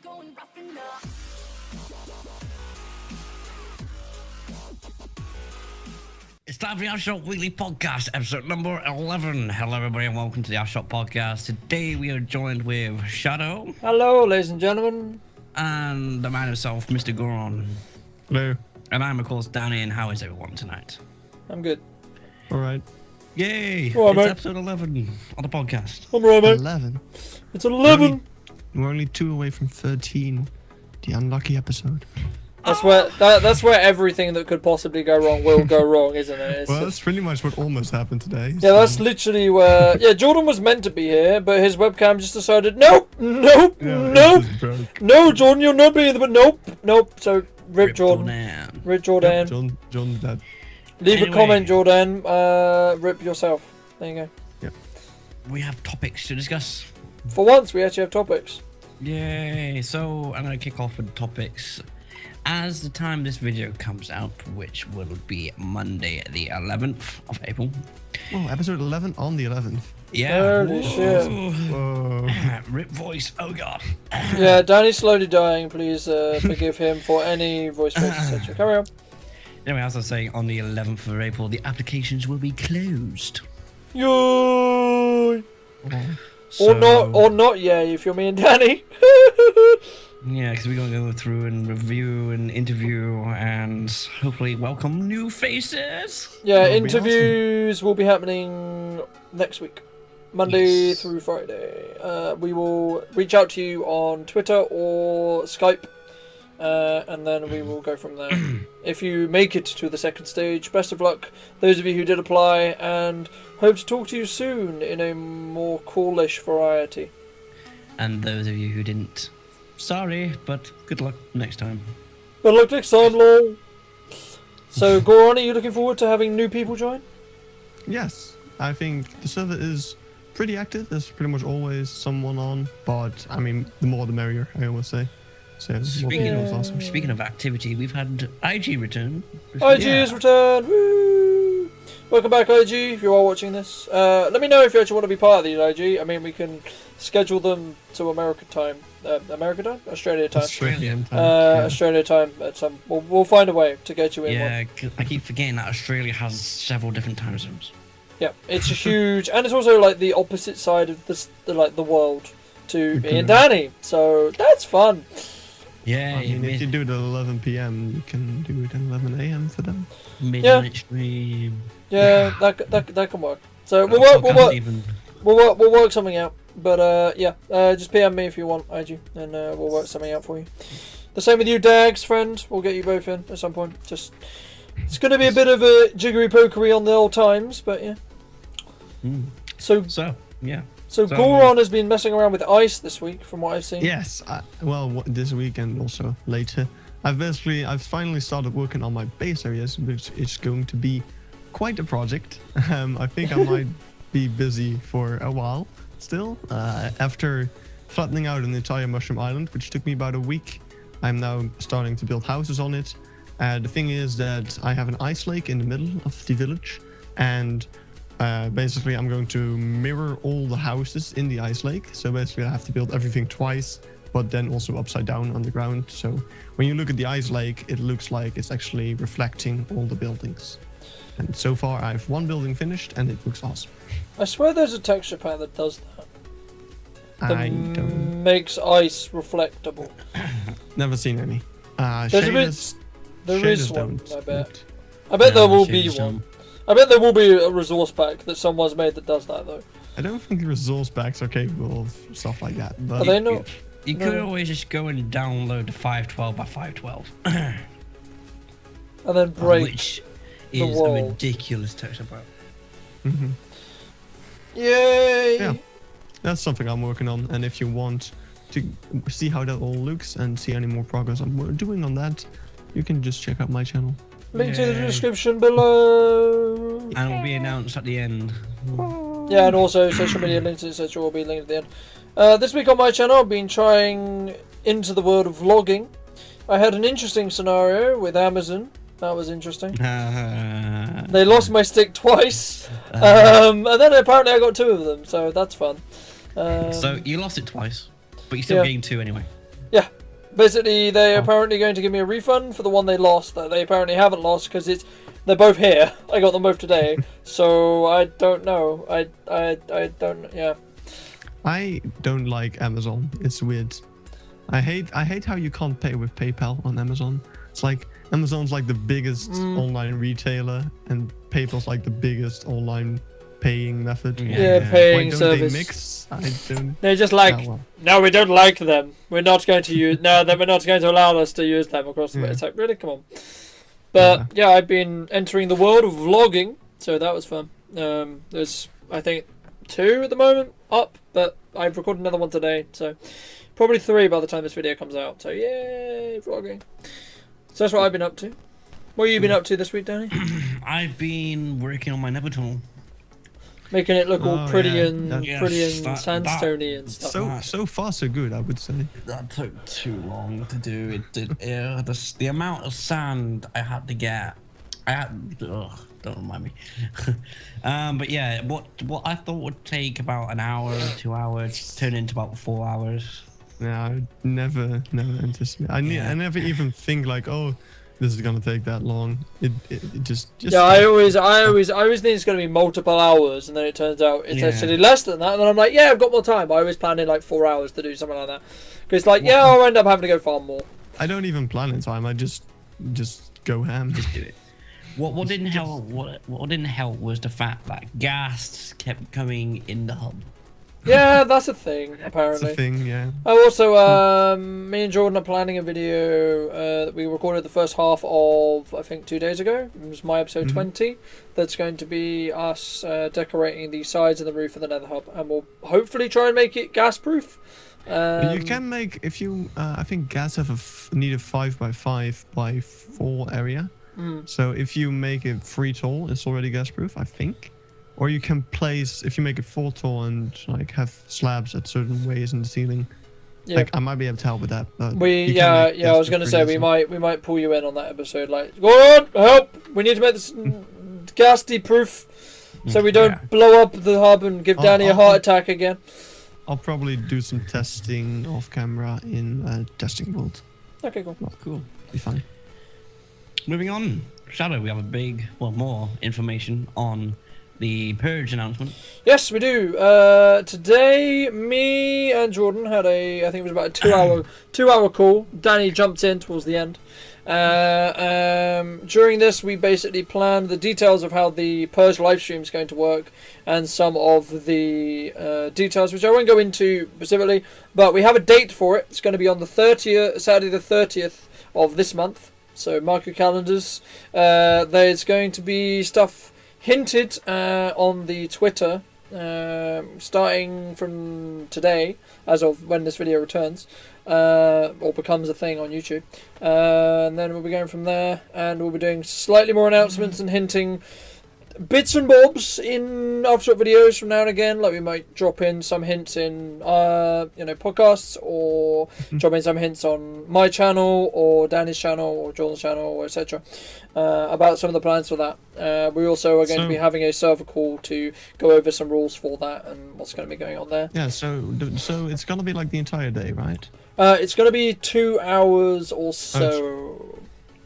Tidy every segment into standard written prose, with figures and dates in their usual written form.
going rough enough. It's time for the AfterShock Weekly Podcast, episode number 11. Hello, everybody, and welcome to the AfterShock Podcast. Today, we are joined with Shadow. Hello, ladies and gentlemen. And the man himself, Mr. Goron. Hello. And I'm, of course, Danny, and how is everyone tonight? I'm good. All right. Yay! All right, it's mate. episode 11 on the podcast. I'm right, mate. 11. It's 11. We're only 2 away from 13. The unlucky episode. That's where everything that could possibly go wrong will go wrong, isn't it? It's Well, just- that's pretty much what almost happened today. yeah, that's literally where. Yeah, Jordan was meant to be here, but his webcam just decided, nope, nope, nope, no, Jordan, you're not being there. But nope. So rip Jordan, rip Jordan. John, that. Leave Anyway. a comment, Jordan. Rip yourself. There you go. Yep. We have topics to discuss. For once, we actually have topics. Yay! So, I'm going to kick off with topics. As the time this video comes out, which will be Monday, the 11th of April. Oh, episode 11 on the 11th. Yeah. Holy shit. Whoa. Rip voice. Oh god. Yeah, Danny's slowly dying. Please forgive him for any voice breaks, etc. Carry on. Anyway, as I was saying, on the 11th of April, the applications will be closed. Yay! So, Or not yay, if you're me and Danny. Yeah, because we're going to go through and review and interview and hopefully welcome new faces. Yeah, That'll be interviews will be happening next week. Monday Yes. through Friday. We will reach out to you on Twitter or Skype, and then we will go from there. If you make it to the second stage, best of luck, those of you who did apply, and hope to talk to you soon in a more coolish variety. And those of you who didn't, sorry, but good luck next time. Good luck next time, lol. So, Goron, are you looking forward to having new people join? Yes, I think the server is pretty active. There's pretty much always someone on, but I mean, the more the merrier, I always say. So, more Speaking people is of- awesome. Speaking of activity, we've had IG return. IG Yeah. is returned. Woo! Welcome back, IG. If you are watching this, let me know if you actually want to be part of these IG. I mean, we can schedule them to America time, Australia time, Australian time. Yeah. Australia time. At some, we'll find a way to get you in. Yeah, One. 'cause I keep forgetting that Australia has several different time zones. Yeah, it's a huge, and it's also like the opposite side of the world to me and Danny. So that's fun. Yeah, I mean, if you do it at 11 p.m., you can do it at 11 a.m. for them. midnight stream. Yeah, that can work. So we'll Podcast work. even. We'll work something out. But yeah, just PM me if you want, IG, and we'll work something out for you. The same with you, Dags, friend. We'll get you both in at some point. Just it's going to be a bit of a jiggery pokery on the old times, but yeah. So Yeah. Goron has been messing around with ice this week, from what I've seen. Yes, this weekend also later. I've finally started working on my base areas, which is going to be quite a project. I think I might be busy for a while still. After flattening out an entire mushroom island, which took me about a week, I'm now starting to build houses on it. The thing is that I have an ice lake in the middle of the village, and basically I'm going to mirror all the houses in the ice lake. So basically I have to build everything twice, but then also upside down on the ground. So when you look at the ice lake, it looks like it's actually reflecting all the buildings. And so far I have one building finished and it looks awesome. I swear there's a texture pack that does that. I don't, Makes ice reflectable. never seen any. There's a bit- Shaders, There is shaders one, don't, I bet. but I bet there will shit, be so- one. I bet there will be a resource pack that someone's made that does that though. I don't think resource packs are capable of stuff like that. But Are they not? You could No. always just go and download the 512 by 512, And then break. which the is a wall. ridiculous texture pack. Mhm. Yay! Yeah. That's something I'm working on, and if you want to see how that all looks and see any more progress I'm doing on that, you can just check out my channel. Link to the Yeah. description below. And it'll be announced at the end. Yeah, and also social media links, etc. will be linked at the end. This week on my channel, I've been trying into the world of vlogging. I had an interesting scenario with Amazon. That was interesting. They lost my stick twice, and then apparently I got 2 of them, so that's fun. So you lost it twice, but you still Yeah. gained 2 anyway. Yeah, Basically, they're apparently going to give me a refund for the one they lost that they apparently haven't lost because they're both here. I got them both today, so I don't know. I don't. Yeah. I don't like Amazon. It's weird. I hate how you can't pay with PayPal on Amazon. It's like Amazon's like the biggest online retailer, and PayPal's like the biggest online paying method. Yeah, paying Why don't service. they mix? I don't. They're just like, no, we don't like them. We're not going to use. No, we're not going to allow us to use them across the way. It's like, really, come on. But yeah, I've been entering the world of vlogging, so that was fun. There's, I think, 2 at the moment up, but I've recorded another one today, so probably 3 by the time this video comes out. So yay, vlogging. So that's what I've been up to. What have you been up to this week, Danny? I've been working on my Nether tunnel. Making it look all pretty and sandstony and stuff. So far so good, I would say. That took too long to do. It did. The amount of sand I had to get. Don't remind me. But yeah, what I thought would take about an hour, 2 hours, turned into about 4 hours. Yeah, I never anticipate. I never even think like, oh, this is gonna take that long. It just. Yeah, I always think it's gonna be multiple hours, and then it turns out it's actually less than that. And then I'm like, yeah, I've got more time. I always plan in like 4 hours to do something like that. Because like, yeah, I'll end up having to go farm more. I don't even plan in time. I just go ham. Just do it. What didn't help? What didn't help was the fact that gas kept coming in the hub. Yeah, that's a thing, apparently. That's a thing, yeah. Oh, also, me and Jordan are planning a video that we recorded the first half of, I think, 2 days ago. It was my episode 20. That's going to be us decorating the sides and the roof of the Nether Hub. And we'll hopefully try and make it gas-proof. You can make, if you, I think gas have need a 5x5x4 area. So if you make it 3 tall, it's already gas-proof, I think. Or you can place, if you make it 4 tall and like have slabs at certain ways in the ceiling. Yeah. Like I might be able to help with that. But I was gonna say we might pull you in on that episode. Like, go on, help! We need to make this gas-y proof, so we don't blow up the hub and give Danny a heart attack again. I'll probably do some testing off camera in testing world. Okay, cool. Oh, cool. Be fine. Moving on, Shadow, we have more information on the purge announcement. Yes, we do. Today, me and Jordan had I think it was about a 2-hour call. Danny jumped in towards the end. During this, we basically planned the details of how the purge livestream is going to work, and some of the details, which I won't go into specifically, but we have a date for it. It's going to be on the 30th, Saturday the 30th of this month. So mark your calendars. There's going to be stuff hinted on the Twitter starting from today, as of when this video returns, or becomes a thing on YouTube. And then we'll be going from there, and we'll be doing slightly more announcements and hinting bits and bobs in AfterShock videos from now and again. Like we might drop in some hints in podcasts, or drop in some hints on my channel or Danny's channel or Jordan's channel, etc. About some of the plans for that. We also are going to be having a server call to go over some rules for that and what's going to be going on there. Yeah, so it's going to be like the entire day, right? It's going to be 2 hours or so.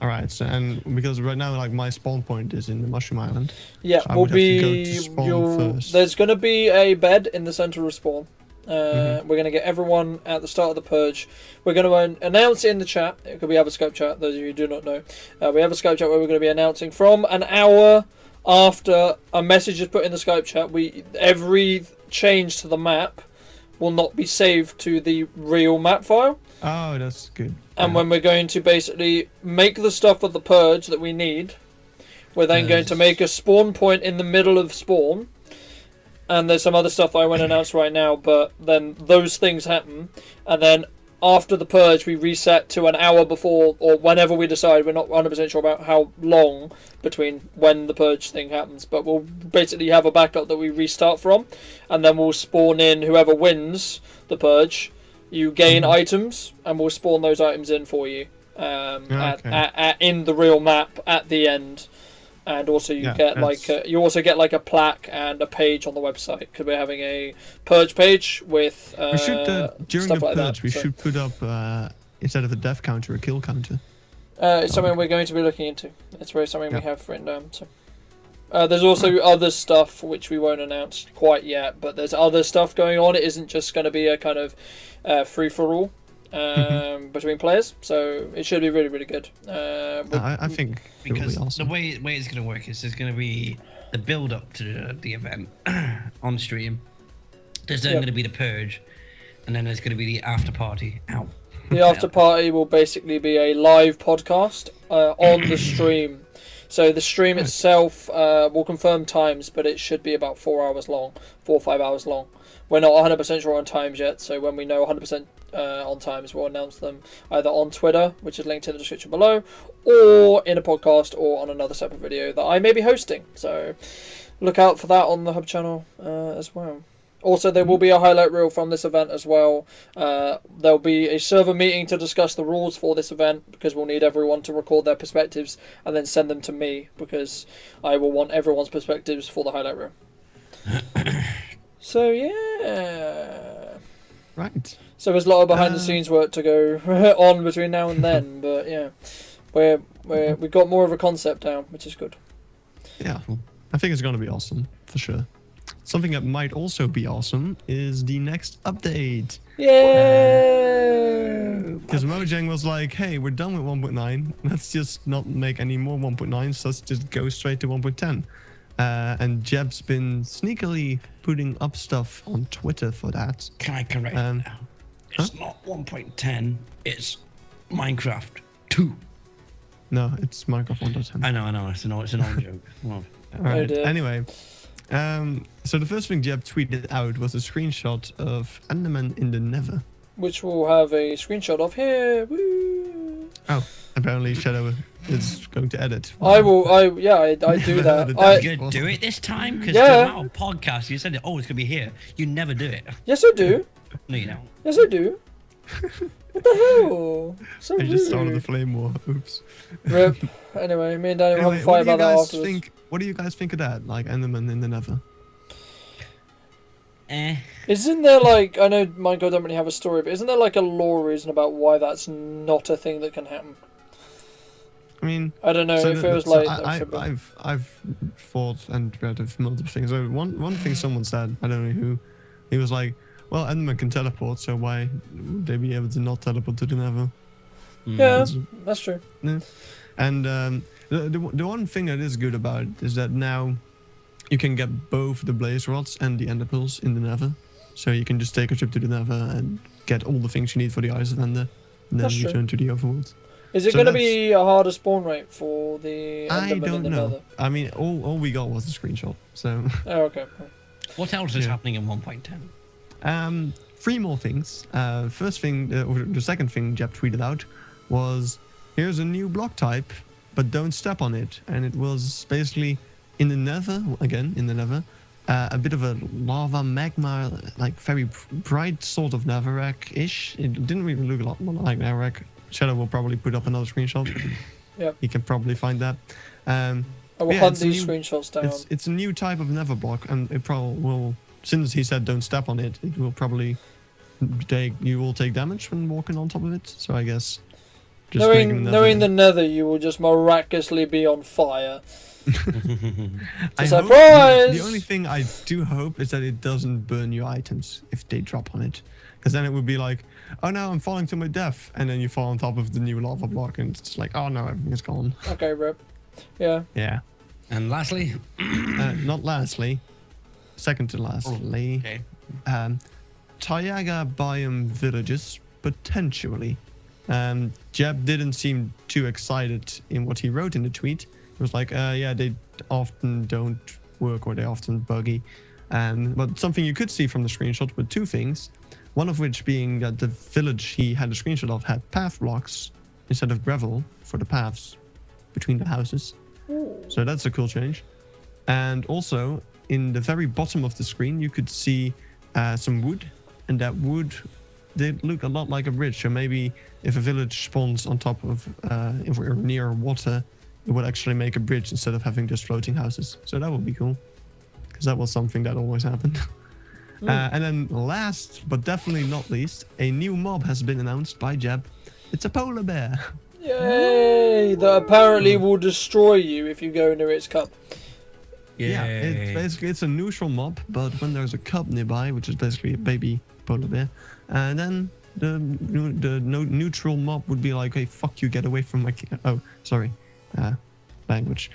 All right, so and because right now, like my spawn point is in the Mushroom Island. Yeah, so there's going to be a bed in the center of spawn. We're going to get everyone at the start of the purge. We're going to announce it in the chat. It could be have a Skype chat. Those of you who do not know, we have a Skype chat where we're going to be announcing from an hour after a message is put in the Skype chat. Every change to the map will not be saved to the real map file. Oh, that's good. And when we're going to basically make the stuff for the purge that we need, we're then going to make a spawn point in the middle of spawn. And there's some other stuff I won't announce right now, but then those things happen. And then after the purge, we reset to an hour before, or whenever we decide. We're not 100% sure about how long between when the purge thing happens, but we'll basically have a backup that we restart from. And then we'll spawn in whoever wins the purge. You gain items, and we'll spawn those items in for you in the real map at the end. And also you get like a plaque and a page on the website, because we're having a purge page with during the purge we should put up instead of a death counter, a kill counter. It's something we're going to be looking into. It's really something we have written down. So. There's also other stuff which we won't announce quite yet, but there's other stuff going on. It isn't just going to be a kind of free-for-all between players, so it should be really, really good. I think because awesome. the way it's going to work is there's going to be the build-up to the event on stream. There's then going to be the purge, and then there's going to be the after party out. The after party will basically be a live podcast on the stream. So the stream itself will confirm times, but it should be about 4 hours long, 4 or 5 hours long. We're not 100% sure on times yet, so when we know 100% on times, we'll announce them either on Twitter, which is linked in the description below, or in a podcast or on another separate video that I may be hosting. So look out for that on the Hub channel as well. Also, there will be a highlight reel from this event as well. There'll be a server meeting to discuss the rules for this event, because we'll need everyone to record their perspectives and then send them to me, because I will want everyone's perspectives for the highlight reel. So, yeah. Right. So there's a lot of behind-the-scenes work to go on between now and then, but yeah. We've got more of a concept down, which is good. Yeah, I think it's going to be awesome, for sure. Something that might also be awesome is the next update. Yay! Because Mojang was like, hey, we're done with 1.9. Let's just not make any more 1.9s. Let's just go straight to 1.10. And Jeb's been sneakily putting up stuff on Twitter for that. Can I correct you now? It's not 1.10. It's Minecraft 2. No, it's Minecraft 1.10. I know. It's an old joke. Well, Right. Anyway. So the first thing Jeb tweeted out was a screenshot of Enderman in the Nether. Which we'll have a screenshot of here. Woo! Oh, apparently Shadow is going to edit. I do that. you're gonna do it this time? Because Yeah. the amount of podcasts you said, it's gonna be here. You never do it. Yes, I do. No, you don't. Yes, I do. What the hell? So I just started the rude. flame war. Oops. Rip. Anyway, me and Danny will have a Anyway, fight about that afterwards. What do you guys think of that? Like Enderman in the Nether? Isn't there like, I know Minecraft don't really have a story, but isn't there like a lore reason about why that's not a thing that can happen? I mean, I don't know. It feels like there should be. I've thought and read of multiple things. So one thing someone said, I don't know who, he was like, well, Enderman can teleport, so why would they be able to not teleport to the Nether? Yeah, that's true. Yeah. And the one thing that is good about it is that now you can get both the blaze rods and the ender pearls in the Nether. So you can just take a trip to the Nether and get all the things you need for the Eyes of Ender, and then That's true. return to the overworld. Is it So going to that's- be a harder spawn rate for the I Enderman don't in the know. Nether? I mean, all we got was a screenshot. So Oh, okay. What else is Yeah. happening in 1.10? 3 more things. First thing, or the second thing Jeb tweeted out was, here's a new block type, but don't step on it. And it was basically in the Nether, again, in the Nether, a bit of a lava magma, like very bright sort of Netherrack-ish. It didn't really look a lot more like Netherrack. Shadow will probably put up another screenshot. Yep. He can probably find that. I will Yeah, hunt it's a these new- screenshots down. It's a new type of Nether block, and it probably will, since he said don't step on it, it will probably you will take damage when walking on top of it. So I guess just making Knowing the Nether, you will just miraculously be on fire. I Surprise! hope, the only thing I do hope is that it doesn't burn your items if they drop on it, because then it would be like, oh no, I'm falling to my death, and then you fall on top of the new lava block, and it's just like, oh no, everything is gone. Okay, rip. Yeah. Yeah. And lastly, Not lastly, second to lastly, okay. Taiga biome villages potentially. Jeb didn't seem too excited in what he wrote in the tweet. He was like, yeah, they often don't work, or they're often buggy. But something you could see from the screenshot were 2 things. One of which being that the village he had a screenshot of had path blocks instead of gravel for the paths between the houses. So that's a cool change. And also, in the very bottom of the screen, you could see some wood. And that wood did look a lot like a bridge. So maybe if a village spawns on top of, if we're near water, it would actually make a bridge instead of having just floating houses. So that would be cool, because that was something that always happened. And then last, but definitely not least, a new mob has been announced by Jeb. It's a polar bear. Yay! That apparently will destroy you if you go near its cub. Yeah, it's a neutral mob, but when there's a cub nearby, which is basically a baby polar bear, and then the neutral mob would be like, "Hey, fuck you, get away from my kid." Oh, sorry, language.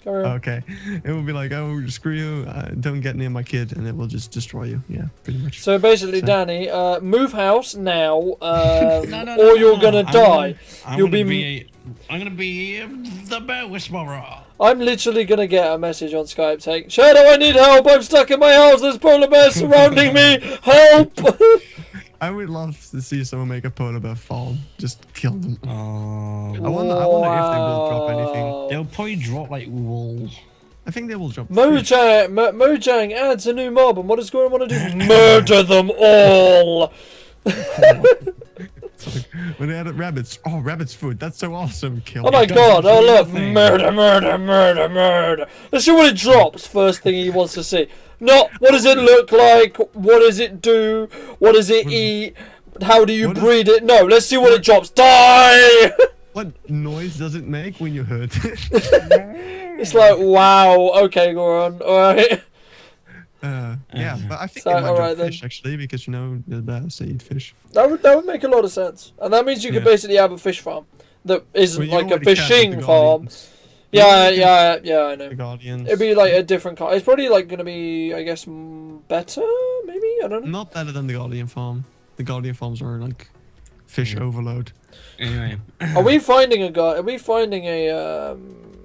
Carry on. Okay, it will be like, "Oh, screw you, don't get near my kid," and it will just destroy you. Yeah, pretty much. So basically, Danny, move house now, or you're gonna die. I'm gonna be the bear whisperer. I'm literally gonna get a message on Skype saying, "Shadow, I need help. I'm stuck in my house. There's polar bears surrounding me. Help!" I would love to see someone make a polar bear farm. Just kill them. Oh. I wonder if they will drop anything. They'll probably drop like wool. I think they will drop. Mojang adds a new mob, and what does Goron want to do? Murder them all! When they added rabbits, oh, rabbit's food, that's so awesome. Kill. Oh my them. god, oh look, murder, murder, murder, murder. Let's see what it drops, first thing he wants to see. Not, what does it look like, what does it do, what does it eat, how do you breed it? No, let's see what it drops. Die! What noise does it make when you hurt it? It's like, wow, okay, Goron, alright. Yeah, but I think So, it might alright drop fish then. actually, because you know the bears eat fish. That would make a lot of sense. And that means you could Yeah. basically have a fish farm that isn't Well, you like a already can with fishing the farm. Guardians. Yeah, I The know. Guardians. It'd be like a different kind. It's probably like gonna be, I guess, better, maybe? I don't know. Not better than the Guardian farm. The Guardian farms are like fish overload. Anyway. Are we finding a guy? Are we finding a,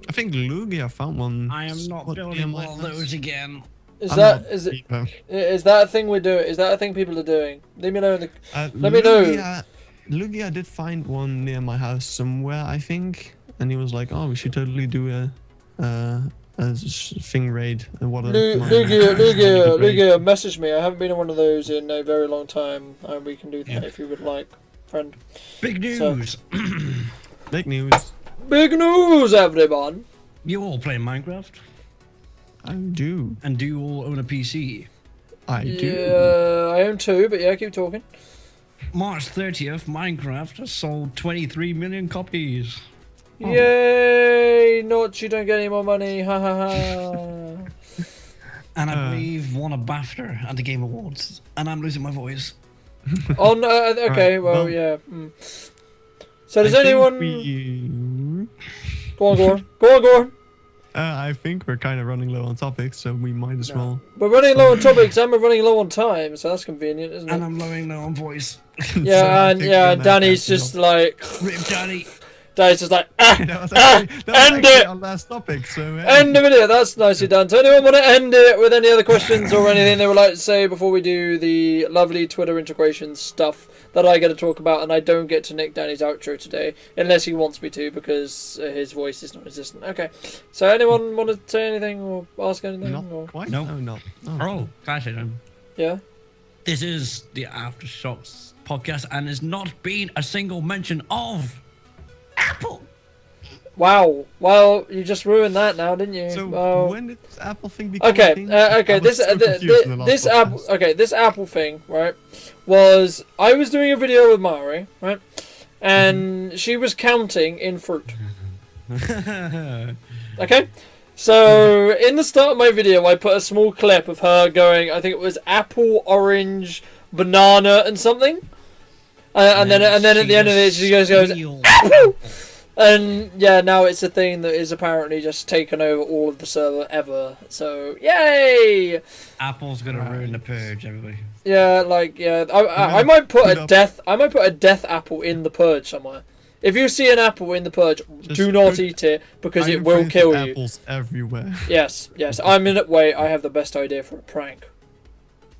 I think Lugia found one. I am not building one of those again. is I'm that, not is it, either. is that a thing we're doing? Is that a thing people are doing? Let me know in the, Let me know. Lugia did find one near my house somewhere, I think, and he was like, "Oh, we should totally do a thing raid." And what? Lugia, message me. I haven't been in one of those in a very long time. And we can do that if you would like, friend. Big news. Big news. Big news, everyone. You all play Minecraft? I do. And do you all own a PC? I do. Yeah, I own 2, but yeah, keep talking. March 30th, Minecraft has sold 23 million copies. Oh. Yay! Not you don't get any more money. Ha ha ha. And I believe won a BAFTA at the Game Awards. And I'm losing my voice. Oh no. Okay. Right, Well, yeah. So does I think anyone? Go on. I think we're kind of running low on topics, so we might as well. We're running low on topics and we're running low on time, so that's convenient, isn't And it? I'm lowing low on voice. Yeah, So I and think yeah, we're gonna Danny's have to just go. like, Rip Danny. Danny's just like, That was actually end it! our last topic, so End the video. That's nicely done. So anyone want to end it with any other questions or anything they would like to say before we do the lovely Twitter integration stuff that I get to talk about, and I don't get to nick Danny's outro today unless he wants me to because his voice is not resistant. Okay. So anyone want to say anything or ask anything? not or... quite. Nope. No, not. Oh, can I say something? Yeah. This is the AfterShock podcast, and there's not been a single mention of Apple. Wow. Well, you just ruined that now, didn't you? So Well, when did this Apple thing become okay, a thing? okay. I was so confused in the last This Apple, podcast. okay, this Apple thing, right? Was I was doing a video with Mari, right? And she was counting in fruit. Okay, so in the start of my video, I put a small clip of her going. I think it was apple, orange, banana, and something. And then at the end of it, she goes apple. And yeah, now it's a thing that is apparently just taken over all of the server ever. So yay! Apple's gonna ruin the purge, everybody. Yeah, like yeah, I might put a death apple in the purge somewhere. If you see an apple in the purge, do not eat it because it will kill you. Apples everywhere. Yes. I'm in it. Wait, I have the best idea for a prank.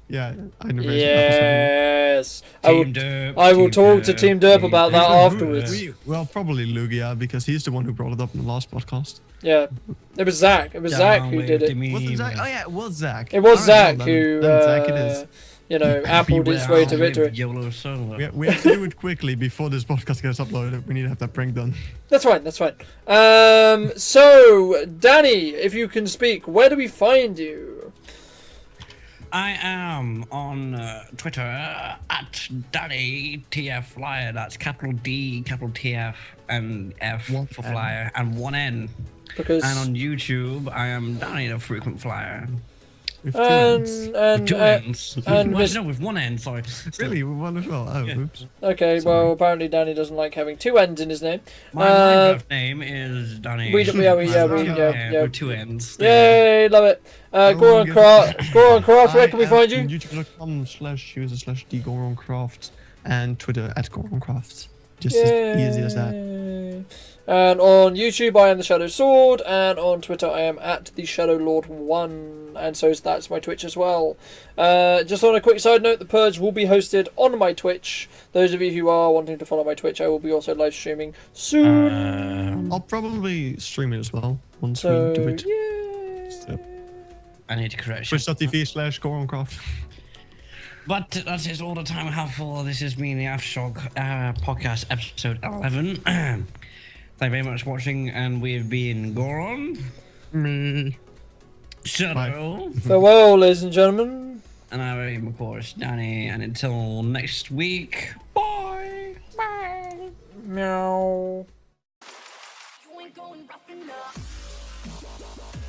Yeah, I know. Yes, Team Derp, I will Team talk to Derp, Team Derp Team about that Derp. afterwards. Well, probably Lugia because he's the one who brought it up in the last podcast. Yeah, it was Zach. It was Zach who did it. Was it Zach? Oh yeah, it was Zach. It was Alright, Zach well, who, then Zach it is. you know, appled his way to victory. YOLO solo. We have to do it quickly before this podcast gets uploaded. We need to have that prank done. That's fine. That's fine. So Danny, if you can speak, where do we find you? I am on Twitter at DannyTFflyer. That's capital D, capital TF, and F One for N. flyer, and one N. Because And on YouTube, I am DanyTheFrequentFlyer. With two ends. With two N's. and Well, Miss- no, with one N, sorry. Really, with one as well. Oh, Yeah. oops. okay, Sorry. well apparently Danny doesn't like having two N's in his name. My Minecraft name is Danny. we- yeah. With two N's. Yay, love it. Goron Craft, where can we find you? YouTube.com/user/dgoroncraft and Twitter @goroncraft. Just as easy as that. Yay. And on YouTube, I am TheShadowsSword, and on Twitter, I am at TheShadowLord1, and so that's my Twitch as well. Just on a quick side note, the Purge will be hosted on my Twitch. Those of you who are wanting to follow my Twitch, I will be also live streaming soon. I'll probably stream it as well once So, we do it. yeah. So, I need to correct you. Twitch.tv/goroncraft. But that is all the time we have for this. Has been the AfterShock Podcast episode 11. Thank you very much for watching, and we've been Goron, Me. Shadow, Farewell, ladies and gentlemen. and I am, of course, Danny. And until next week, bye! Bye! Meow. You ain't going rough enough.